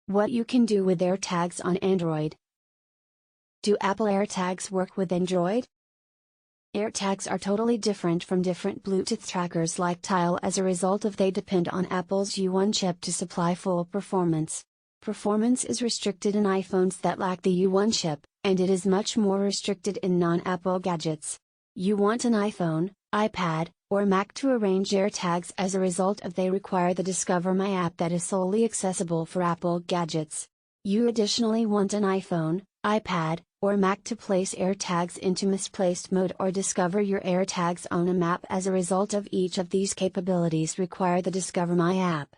What you can do with AirTags on Android. Do Apple AirTags work with Android? AirTags are totally different from different Bluetooth trackers like Tile as a result of they depend on Apple's U1 chip to supply full performance. Performance is restricted in iPhones that lack the U1 chip, and it is much more restricted in non-Apple gadgets. You want an iPhone, iPad, or Mac to arrange AirTags as a result of they require the Discover My app that is solely accessible for Apple gadgets. You additionally want an iPhone, iPad, or Mac to place AirTags into misplaced mode or discover your AirTags on a map as a result of each of these capabilities require the Discover My app.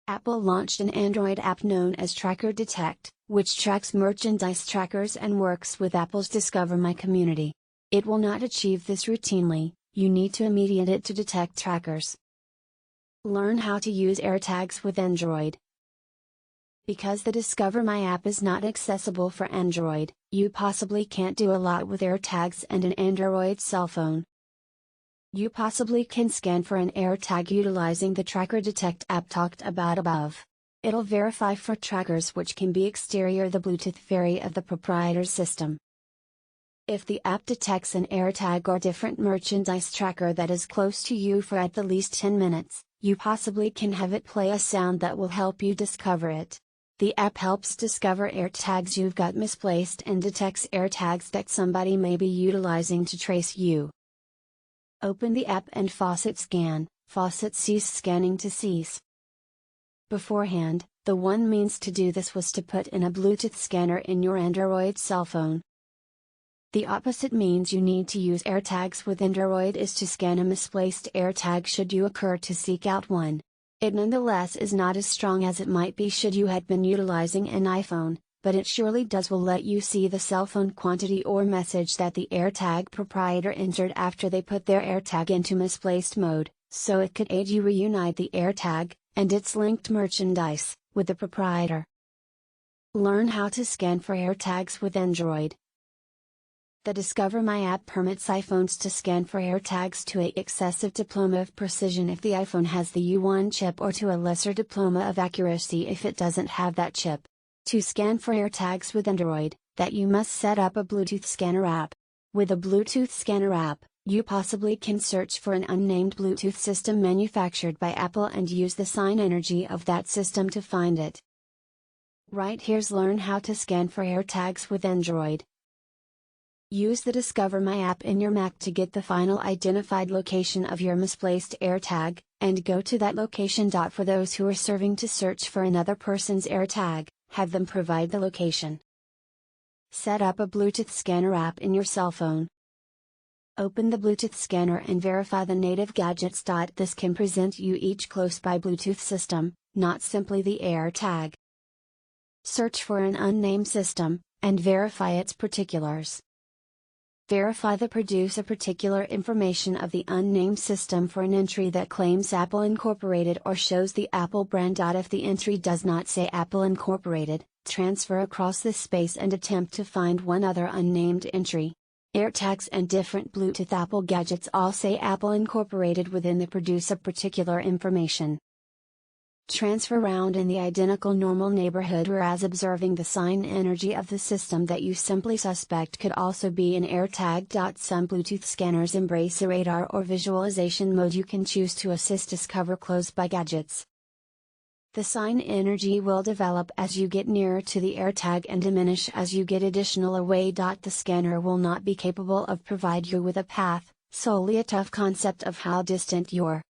Apple launched an Android app known as Tracker Detect, which tracks merchandise trackers and works with Apple's Discover My community. It will not achieve this routinely. You need to immediate it to detect trackers. Learn how to use AirTags with Android. Because the Discover My app is not accessible for Android, you possibly can't do a lot with AirTags and an Android cell phone. You possibly can scan for an AirTag utilizing the Tracker Detect app talked about above. It'll verify for trackers which can be exterior the Bluetooth vary of the proprietor's system. If the app detects an AirTag or different merchandise tracker that is close to you for at the least 10 minutes, you possibly can have it play a sound that will help you discover it. The app helps discover AirTags you've got misplaced and detects AirTags that somebody may be utilizing to trace you. Open the app and faucet scan, faucet cease scanning to cease. Beforehand, the one means to do this was to put in a Bluetooth scanner in your Android cell phone. The opposite means you need to use AirTags with Android is to scan a misplaced AirTag should you occur to seek out one. It nonetheless is not as strong as it might be should you had been utilizing an iPhone, but it surely will let you see the cell phone quantity or message that the AirTag proprietor entered after they put their AirTag into misplaced mode, so it could aid you reunite the AirTag, and its linked merchandise, with the proprietor. Learn how to scan for AirTags with Android. The Discover My app permits iPhones to scan for AirTags to an excessive diploma of precision if the iPhone has the U1 chip or to a lesser diploma of accuracy if it doesn't have that chip. To scan for AirTags with Android, that you must set up a Bluetooth scanner app. With a Bluetooth scanner app, you possibly can search for an unnamed Bluetooth system manufactured by Apple and use the sign energy of that system to find it. Right here's learn how to scan for AirTags with Android. Use the Discover My app in your Mac to get the final identified location of your misplaced AirTag, and go to that location. For those who are serving to search for another person's AirTag, have them provide the location. Set up a Bluetooth scanner app in your cell phone. Open the Bluetooth scanner and verify the native gadgets. This can present you each close by Bluetooth system, not simply the AirTag. Search for an unnamed system, and verify its particulars. Verify the producer particular information of the unnamed system for an entry that claims Apple Incorporated or shows the Apple brand. If the entry does not say Apple Incorporated, transfer across this space and attempt to find one other unnamed entry. AirTags and different Bluetooth Apple gadgets all say Apple Incorporated within the producer particular information. Transfer around in the identical normal neighborhood, whereas observing the sign energy of the system that you simply suspect could also be an AirTag. Some Bluetooth scanners embrace a radar or visualization mode you can choose to assist discover close by gadgets. The sign energy will develop as you get nearer to the AirTag and diminish as you get additional away. The scanner will not be capable of provide you with a path, solely a tough concept of how distant you're.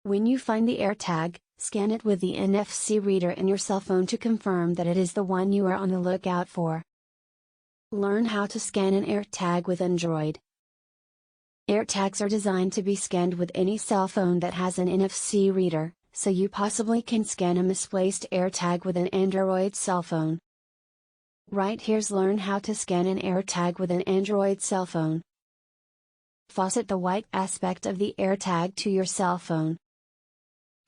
When you find the AirTag, scan it with the NFC reader in your cell phone to confirm that it is the one you are on the lookout for. Learn how to scan an AirTag with Android. AirTags are designed to be scanned with any cell phone that has an NFC reader, so you possibly can scan a misplaced AirTag with an Android cell phone. Right here's learn how to scan an AirTag with an Android cell phone. Faucet the white aspect of the AirTag to your cell phone.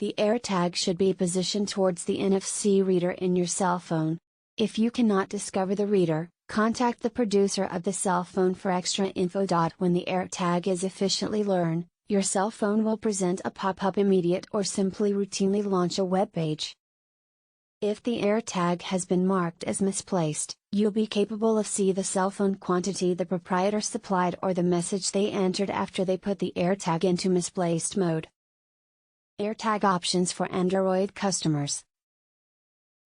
The AirTag should be positioned towards the NFC reader in your cell phone. If you cannot discover the reader, contact the producer of the cell phone for extra info. When the AirTag is efficiently learned, your cell phone will present a pop-up immediate or simply routinely launch a web page. If the AirTag has been marked as misplaced, you'll be capable of see the cell phone quantity the proprietor supplied or the message they entered after they put the AirTag into misplaced mode. AirTag options for Android customers.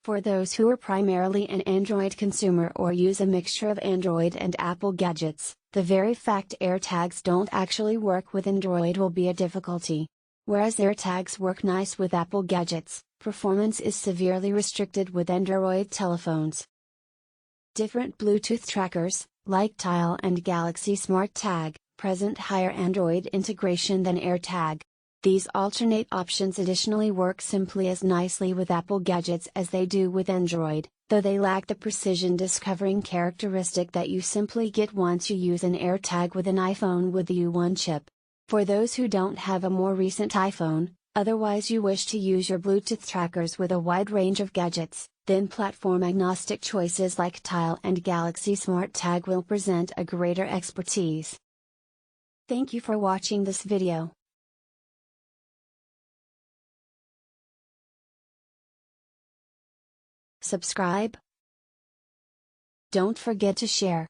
For those who are primarily an Android consumer or use a mixture of Android and Apple gadgets, the very fact AirTags don't actually work with Android will be a difficulty. Whereas AirTags work nice with Apple gadgets, performance is severely restricted with Android telephones. Different Bluetooth trackers, like Tile and Galaxy Smart Tag, present higher Android integration than AirTag. These alternate options additionally work simply as nicely with Apple gadgets as they do with Android, though they lack the precision discovering characteristic that you simply get once you use an AirTag with an iPhone with the U1 chip. For those who don't have a more recent iPhone, otherwise you wish to use your Bluetooth trackers with a wide range of gadgets, then platform-agnostic choices like Tile and Galaxy Smart Tag will present a greater expertise. Thank you for watching this video. Subscribe. Don't forget to share.